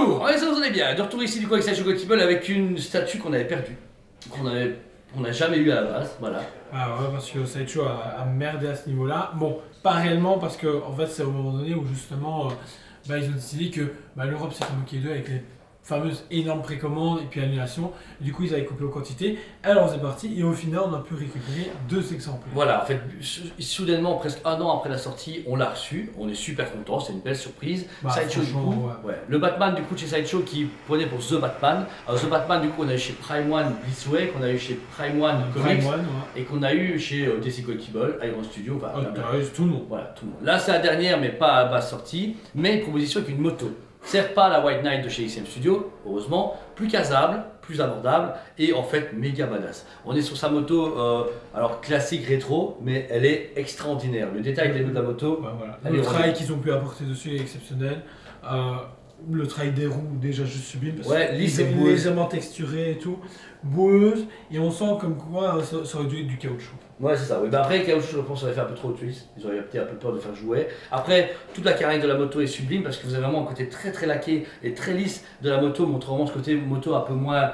retour. On est bien, de retour ici du coup avec Sideshow Collectible avec une statue qu'on avait perdue, qu'on n'a jamais eu à la base, voilà. Ah ouais, parce que Sideshow a merdé à ce niveau-là. Bon, pas réellement, parce que en fait, c'est au moment donné où justement, ils ont décidé que l'Europe s'est moquée d'eux avec les fameuses énormes précommandes et puis annulations. Du coup, ils avaient coupé aux quantités. Alors, c'est parti, et au final, on a pu récupérer 2 exemplaires. Voilà, en fait, soudainement, presque un an après la sortie, on l'a reçu, on est super content, c'est une belle surprise. Sideshow du coup, ouais. le Batman du coup de chez Sideshow qui prenait pour The Batman. Alors The Batman du coup on a eu chez Prime One Blitzway, qu'on a eu chez Prime One Comics et qu'on a eu chez DC Collectible, Iron Studio, tout le monde. Voilà, tout le monde. Là c'est la dernière mais pas à basse sortie, mais une proposition avec une moto. Certes pas la White Knight de chez XM Studio, heureusement, plus casable, plus abordable et en fait méga badass. On est sur sa moto, alors classique rétro, mais elle est extraordinaire. Le détail de la moto, voilà. Le travail qu'ils ont pu apporter dessus est exceptionnel. Le travail des roues déjà juste sublime, parce légèrement texturé et tout, boueuse, et on sent comme quoi ça aurait dû être du caoutchouc. Ouais c'est ça, oui. Après le caoutchouc je pense ça aurait fait un peu trop de twist, ils auraient peut-être un peu peur de faire jouer. Après toute la carlingue de la moto est sublime parce que vous avez vraiment un côté très très laqué et très lisse de la moto, montre vraiment ce côté moto un peu moins,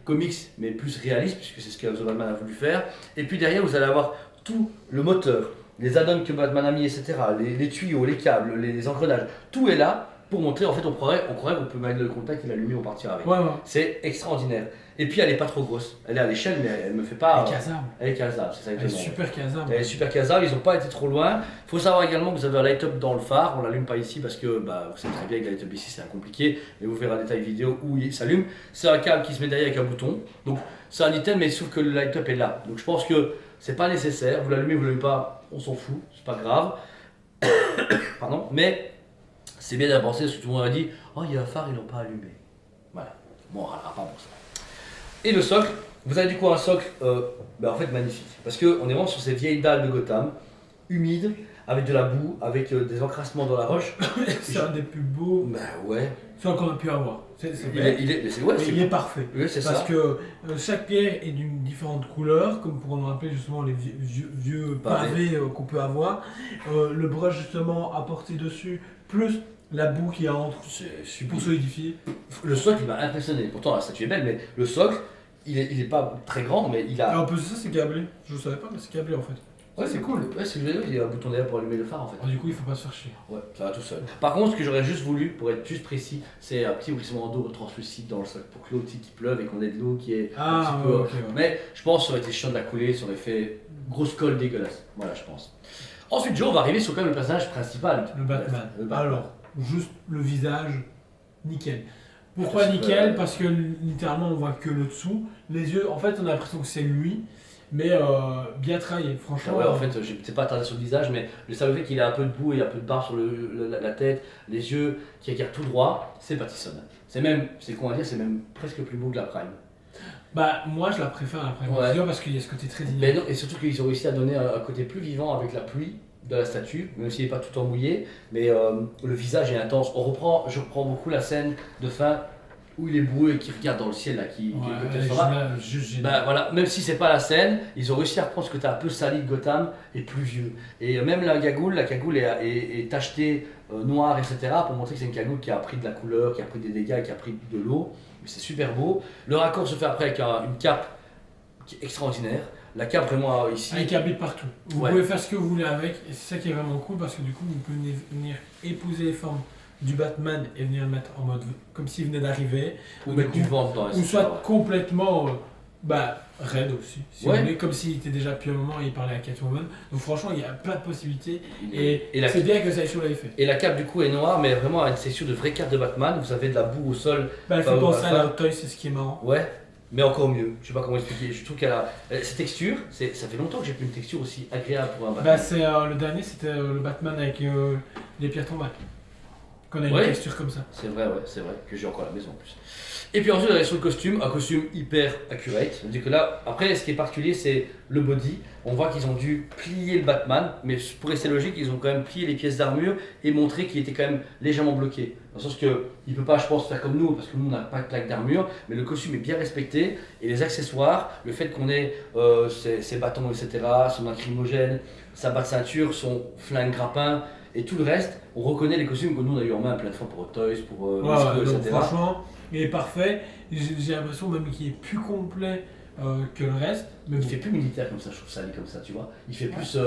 comics mais plus réaliste puisque c'est ce que The Batman a voulu faire. Et puis derrière vous allez avoir tout le moteur, les add-ons que Batman a mis etc, les tuyaux, les câbles, les engrenages, tout est là. Pour montrer, en fait, on croirait qu'on peut mettre le contact et l'allumer, on partira avec. Ouais. C'est extraordinaire. Et puis, elle est pas trop grosse. Elle est à l'échelle, mais elle me fait pas. Elle est casable. Elle est casable, c'est ça. Elle est super casable. Elle est super casable, ils ont pas été trop loin. Il faut savoir également que vous avez un light-up dans le phare. On l'allume pas ici parce que vous savez très bien que le light-up ici c'est compliqué. Mais vous verrez un détail vidéo où il s'allume. C'est un câble qui se met derrière avec un bouton. Donc, c'est un item, mais sauf que le light-up est là. Donc, je pense que c'est pas nécessaire. Vous l'allumez, vous l'allumez pas, on s'en fout. C'est pas grave. Pardon. Mais. C'est bien d'avancer parce que tout le monde a dit « Oh, il y a un phare, ils l'ont pas allumé. » Voilà, bon, on râlera pas pour ça. Et le socle, vous avez du coup un socle en fait magnifique. Parce qu'on est vraiment sur ces vieilles dalles de Gotham, humides, avec de la boue, avec des encrassements dans la roche. C'est un des plus beaux qu'on a pu avoir. Il est parfait. Oui, c'est parce ça. Que chaque pierre est d'une différente couleur, comme pour nous rappeler justement les vieux pavés qu'on peut avoir. Le brush justement apporté dessus, plus la boue qu'il y a entre pour solidifier. Le socle il m'a impressionné. Pourtant la statue est belle, mais le socle, il est pas très grand, mais il a. Alors, un peu ça, c'est câblé. Je ne savais pas, mais c'est câblé en fait. Ouais, c'est cool. Ouais, c'est il y a un bouton derrière pour allumer le phare en fait. Du coup, il faut pas se faire chier. Ouais, ça va tout seul. Par contre, ce que j'aurais juste voulu, pour être juste précis, c'est un petit glissement d'eau translucide dans le socle pour que l'eau qui pleuve et qu'on ait de l'eau qui est un petit peu. Okay. Mais je pense que ça aurait été chiant de la couler, ça aurait fait grosse colle dégueulasse. Voilà, je pense. Ensuite, Joe, on va arriver sur quand même le personnage principal. Le Batman. Alors, juste le visage, nickel. Pourquoi nickel? Parce que littéralement, on voit que le dessous. Les yeux, en fait, on a l'impression que c'est lui. Mais bien travaillé, franchement. Ouais, en fait, j'ai peut-être pas attardé sur le visage, mais le fait qu'il a un peu de boue et un peu de barre sur la tête, les yeux qui regardent tout droit, c'est Pattison. C'est même presque plus beau que la Prime. Moi je la préfère à la Prime parce qu'il y a ce côté très dynamique. Mais non, et surtout qu'ils ont réussi à donner un côté plus vivant avec la pluie de la statue, même s'il n'est pas tout emmouillé, mais le visage est intense. je reprends beaucoup la scène de fin où il est boueux et qui regarde dans le ciel là, voilà, même si c'est pas la scène, ils ont réussi à reprendre ce côté un peu sali de Gotham et pluvieux. Et même la cagoule est tachetée noire, etc. pour montrer que c'est une cagoule qui a pris de la couleur, qui a pris des dégâts, qui a pris de l'eau. C'est super beau. Le raccord se fait après avec une cape qui est extraordinaire. La cape vraiment ici. Elle est câblée partout. Vous pouvez faire ce que vous voulez avec, et c'est ça qui est vraiment cool parce que du coup vous pouvez venir épouser les formes du Batman et venir le mettre en mode comme s'il venait d'arriver. Ou mettre du vent dedans. Ou soit complètement raide aussi. Si vous voulez, comme s'il était déjà depuis un moment et il parlait à Catwoman. Donc franchement il y a plein de possibilités et c'est bien que Sideshow l'ait fait. Et la cape du coup est noire mais vraiment à une section de vraie cape de Batman. Vous avez de la boue au sol. Il faut penser à la Hot Toys, c'est ce qui est marrant. Ouais. Mais encore mieux, je sais pas comment expliquer, je trouve qu'elle a cette texture, ça fait longtemps que j'ai plus une texture aussi agréable pour un Batman. Le dernier c'était le Batman avec les pierres tombales. Qu'on a une texture comme ça. C'est vrai, que j'ai encore à la maison en plus. Et puis ensuite on est sur le costume, un costume hyper accurate. C'est-à-dire que là, après ce qui est particulier c'est le body. On voit qu'ils ont dû plier le Batman, mais pour rester logique, ils ont quand même plié les pièces d'armure et montré qu'il était quand même légèrement bloqué. Dans le sens qu'il ne peut pas, je pense, faire comme nous, parce que nous on n'a pas de plaque d'armure, mais le costume est bien respecté. Et les accessoires, le fait qu'on ait ses bâtons, etc., son lacrymogène, sa barre de ceinture, son flingue grappin, Et tout le reste, on reconnaît les costumes que nous on a eu en main plein de fois pour Hot Toys, pour Ouais, Misco, donc etc. franchement, il est parfait. J'ai l'impression même qu'il est plus complet que le reste. Mais Il bon. fait plus militaire comme ça, je trouve ça dit comme ça, tu vois. Il fait plus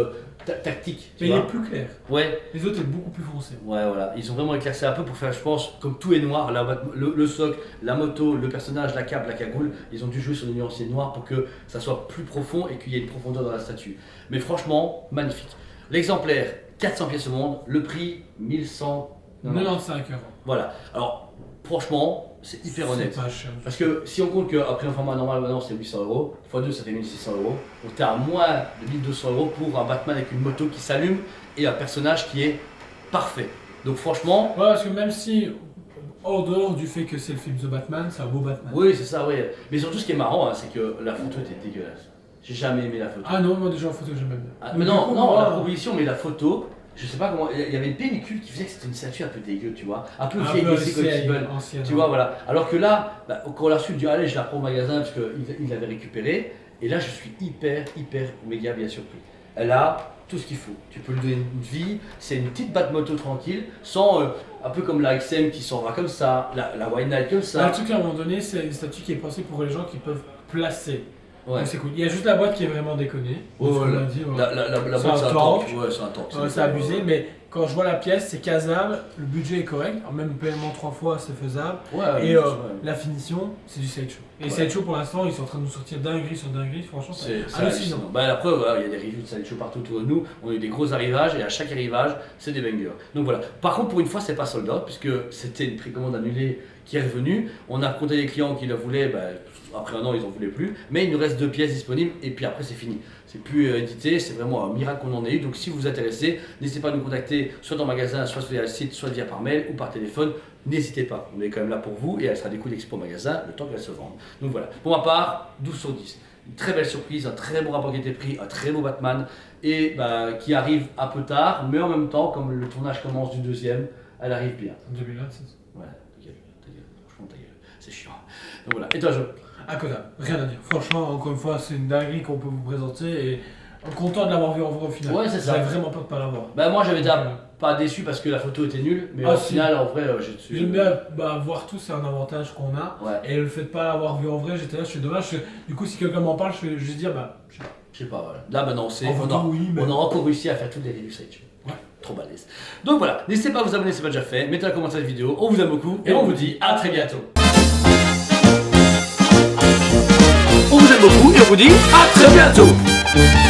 tactique. Tu Mais il vois. est plus clair. Ouais, Les autres, est beaucoup plus foncé. ouais, voilà. Ils ont vraiment éclairci un peu pour faire, je pense, comme tout est noir, le socle, la moto, le personnage, la cape, la cagoule, ils ont dû jouer sur des nuances noires pour que ça soit plus profond et qu'il y ait une profondeur dans la statue. Mais franchement, magnifique. L'exemplaire, 400 pièces au monde, le prix 1195 €. 95 €. Voilà. Alors, franchement, c'est hyper honnête. C'est pas cher. Parce que si on compte qu'après un format normal maintenant c'est 800 €, x2 ça fait 1600 €, donc t'es à moins de 1200 € pour un Batman avec une moto qui s'allume et un personnage qui est parfait. Donc franchement, Ouais, parce que même si, en dehors du fait que c'est le film The Batman, c'est un beau Batman. oui c'est ça, oui. Mais surtout ce qui est marrant, hein, c'est que la photo était dégueulasse. J'ai jamais aimé la photo. Ah non, moi déjà en photo, j'aime bien. Ah, mais non, non, la proposition, mais la photo, je sais pas comment, il y avait une pellicule qui faisait que c'était une statue un peu dégueu, tu vois, un peu vieille DC Collectible. Tu vois, voilà. Alors que là, bah, quand on l'a reçu, on dit allez, je la prends au magasin parce qu'il l'avait récupéré. Et là, je suis hyper, méga bien surpris. Elle a tout ce qu'il faut. Tu peux lui donner une vie. C'est une petite moto tranquille, sans un peu comme la XM qui s'en va comme ça, la White Knight comme Bah, ça. le truc à un moment donné, c'est une statue qui est pensée pour les gens qui peuvent placer. Ouais. Donc c'est cool. Il y a juste la boîte qui est vraiment déconnée. Ouais, On ouais, l'a dit, ouais. La C'est boîte, un c'est un tank. tank. Ouais, c'est un tank. Ouais, c'est abusé, mais quand je vois la pièce, c'est casable, le budget est correct, alors même paiement 3 fois, c'est faisable. Ouais, Et ouais. la finition, c'est du Sideshow. Et Ouais. Sideshow, pour l'instant, ils sont en train de nous sortir dinguerie sur dinguerie, franchement, c'est C'est hallucinant. Bah, après, voilà, il y a des reviews de Sideshow partout autour de nous. On a eu des gros arrivages et à chaque arrivage, c'est des bangers. Donc voilà. Par contre, pour une fois, c'est pas sold out puisque c'était une précommande annulée qui est revenue. On a compté les clients qui la voulaient. Bah, après un an, ils en voulaient plus. Mais il nous reste 2 pièces disponibles et puis après, c'est fini. C'est plus édité. C'est vraiment un miracle qu'on en ait eu. Donc si vous vous intéressez, n'hésitez pas à nous contacter soit dans le magasin, soit via le site, soit via par mail ou par téléphone. N'hésitez pas. On est quand même là pour vous et elle sera des coups d'expo au magasin le temps qu'elle se vende. Donc voilà. Pour ma part, 12 sur 10. Une très belle surprise, un très bon rapport qualité-prix, un très beau Batman et bah, qui arrive un peu tard, mais en même temps, comme le tournage commence du deuxième, elle arrive bien. 2026. Voilà, ta gueule, franchement ta gueule, c'est chiant. Donc voilà, et toi Jo? Inconnable, rien à dire. Franchement, encore une fois, c'est une dinguerie qu'on peut vous présenter et content de l'avoir vu en vrai au final. Ouais, c'est ça. J'avais vraiment peur de pas l'avoir. Bah moi j'avais déjà pas déçu parce que la photo était nulle, mais Ah, au si. final en vrai j'ai J'aime bien voir tout, c'est un avantage qu'on a. Ouais, Et le fait de pas l'avoir vu en vrai, j'étais là, je suis dommage. Du coup, si quelqu'un m'en parle, je vais juste dire, bah, je sais pas. je sais pas, voilà. Là maintenant En photo, oui, mais. on a encore réussi à faire toutes les reviews Sideshow. Ouais. Trop balèze. Donc voilà, n'hésitez pas à vous abonner si c'est pas déjà fait, mettez un commentaire à cette vidéo, on vous aime beaucoup et on vous dit à très bientôt. On vous aime beaucoup et on vous dit à très bientôt.